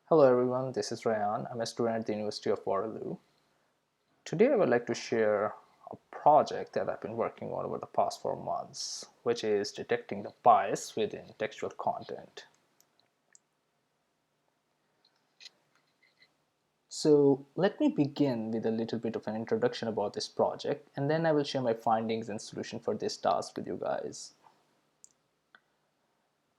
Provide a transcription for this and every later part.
Hello everyone, this is Rayan. I'm a student at the University of Waterloo. Today I would like to share a project that I've been working on over the past 4 months, which is detecting the bias within textual content. So let me begin with a little bit of an introduction about this project, and then I will share my findings and solution for this task with you guys.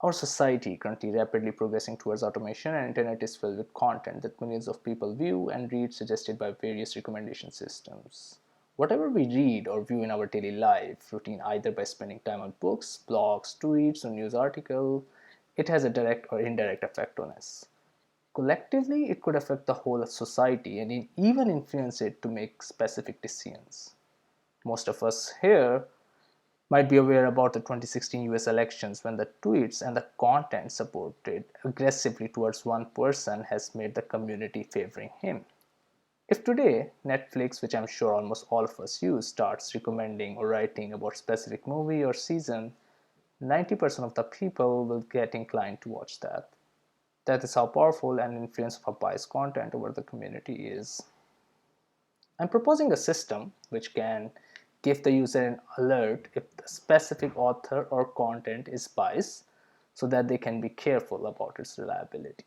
Our society currently rapidly progressing towards automation, and internet is filled with content that millions of people view and read, suggested by various recommendation systems. Whatever we read or view in our daily life routine, either by spending time on books, blogs, tweets, or news articles, it has a direct or indirect effect on us. Collectively, it could affect the whole of society and even influence it to make specific decisions. Most of us here might be aware about the 2016 US elections, when the tweets and the content supported aggressively towards one person has made the community favoring him. If today Netflix, which I'm sure almost all of us use, starts recommending or writing about specific movie or season, 90% of the people will get inclined to watch that. That is how powerful an influence of a biased content over the community is. I'm proposing a system which can give the user an alert if the specific author or content is biased, so that they can be careful about its reliability.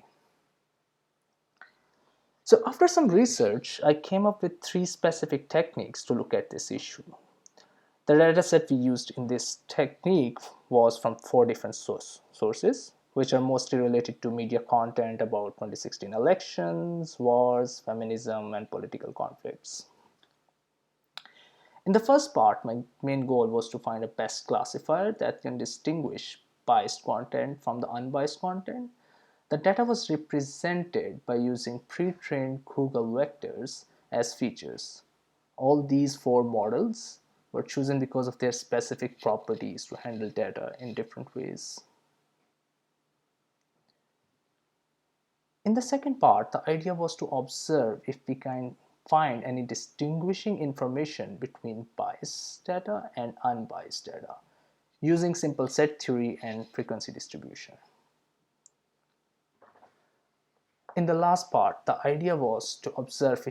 So after some research, I came up with 3 specific techniques to look at this issue. The dataset we used in this technique was from 4 different sources, which are mostly related to media content about 2016 elections, wars, feminism, and political conflicts. In the first part, my main goal was to find a best classifier that can distinguish biased content from the unbiased content. The data was represented by using pre-trained Google vectors as features. All these 4 models were chosen because of their specific properties to handle data in different ways. In the second part, the idea was to observe if we can find any distinguishing information between biased data and unbiased data using simple set theory and frequency distribution. In the last part, the idea was to observe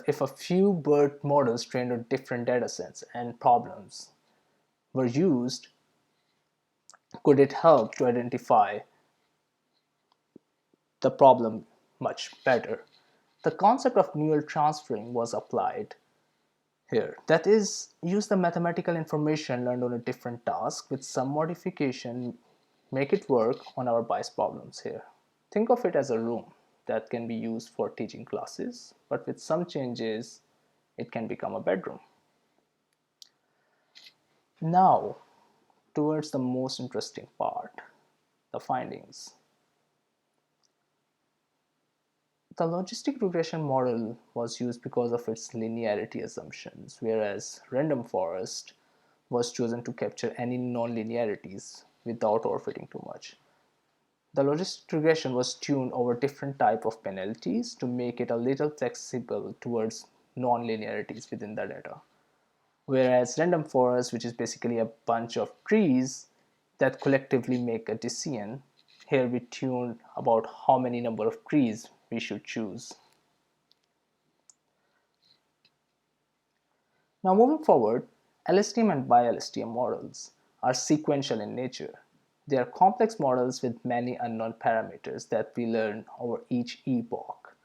if a few BERT models trained on different datasets and problems were used, could it help to identify the problem much better. The concept of neural transferring was applied here. That is, use the mathematical information learned on a different task with some modification, make it work on our bias problems here. Think of it as a room that can be used for teaching classes, but with some changes, it can become a bedroom. Now, towards the most interesting part, the findings. The logistic regression model was used because of its linearity assumptions, whereas random forest was chosen to capture any non-linearities without overfitting too much. The logistic regression was tuned over different type of penalties to make it a little flexible towards non-linearities within the data. Whereas random forest, which is basically a bunch of trees that collectively make a decision, here we tune about how many number of trees we should choose. Now moving forward, LSTM and Bi-LSTM models are sequential in nature. They are complex models with many unknown parameters that we learn over each epoch.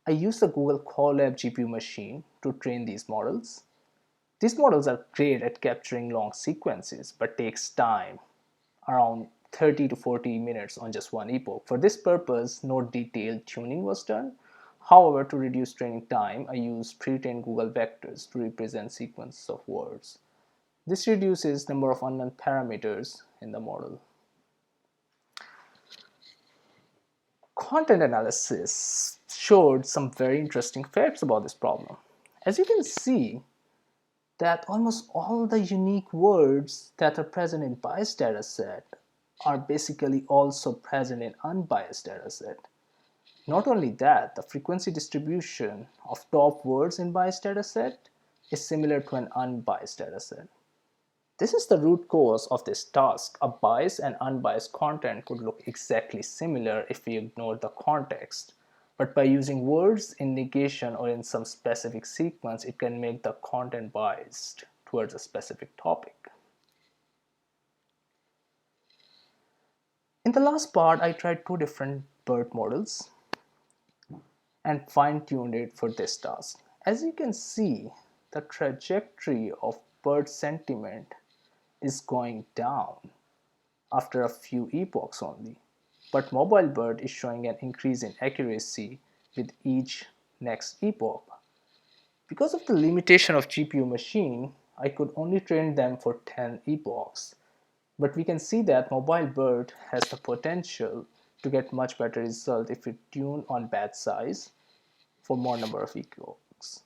I use the Google Colab GPU machine to train these models. These models are great at capturing long sequences, but takes time, around 30 to 40 minutes on just one epoch. For this purpose, no detailed tuning was done. However, to reduce training time, I used pre-trained Google vectors to represent sequences of words. This reduces number of unknown parameters in the model. Content analysis showed some very interesting facts about this problem. As you can see, that almost all the unique words that are present in biased dataset are basically also present in unbiased dataset. Not only that, the frequency distribution of top words in biased dataset is similar to an unbiased dataset. This is the root cause of this task. A biased and unbiased content could look exactly similar if we ignore the context. But by using words in negation or in some specific sequence, it can make the content biased towards a specific topic. In the last part, I tried two different BERT models and fine-tuned it for this task. As you can see, the trajectory of BERT sentiment is going down after a few epochs only. But mobileBERT is showing an increase in accuracy with each next epoch. Because of the limitation of GPU machine, I could only train them for 10 epochs. But we can see that mobileBERT has the potential to get much better result if we tune on batch size for more number of epochs.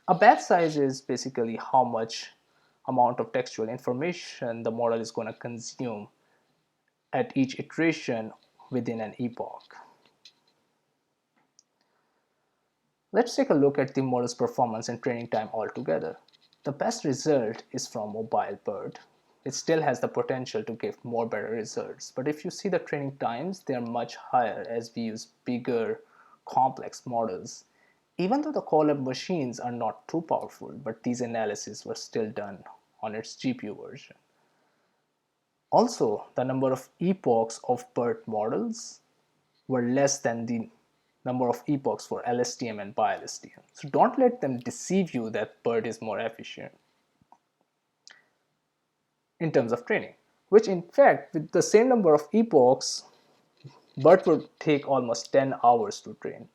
A batch size is basically how much amount of textual information the model is going to consume at each iteration within an epoch. Let's take a look at the model's performance and training time altogether. The best result is from mobileBERT. It still has the potential to give more better results, but if you see the training times, they are much higher as we use bigger, complex models. Even though the Colab machines are not too powerful, but these analyses were still done on its GPU version. Also, the number of epochs of BERT models were less than the number of epochs for LSTM and Bi-LSTM. So don't let them deceive you that BERT is more efficient in terms of training, which in fact, with the same number of epochs, BERT would take almost 10 hours to train.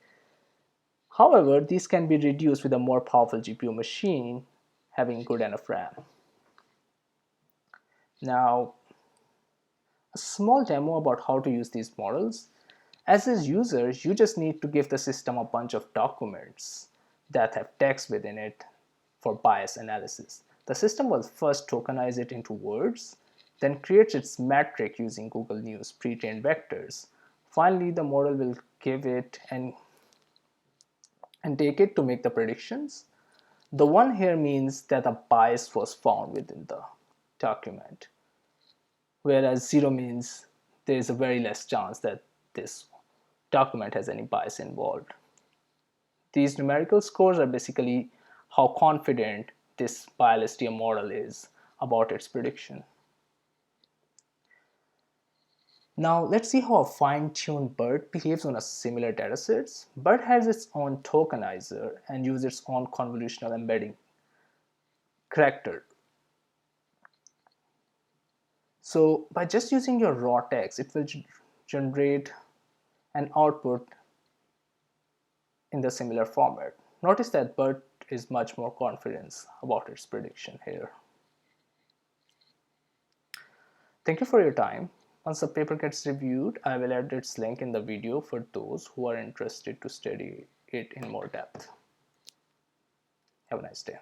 However, these can be reduced with a more powerful GPU machine having good enough RAM. Now, a small demo about how to use these models. As a user, you just need to give the system a bunch of documents that have text within it for bias analysis. The system will first tokenize it into words, then creates its metric using Google News pre-trained vectors. Finally, the model will give it and take it to make the predictions. The 1 here means that a bias was found within the document, whereas 0 means there is a very less chance that this document has any bias involved. These numerical scores are basically how confident this BI-LSTM model is about its prediction. Now let's see how a fine-tuned BERT behaves on a similar datasets. BERT has its own tokenizer and uses its own convolutional embedding character. So by just using your raw text, it will generate an output in the similar format. Notice that BERT is much more confident about its prediction here. Thank you for your time. Once the paper gets reviewed, I will add its link in the video for those who are interested to study it in more depth. Have a nice day.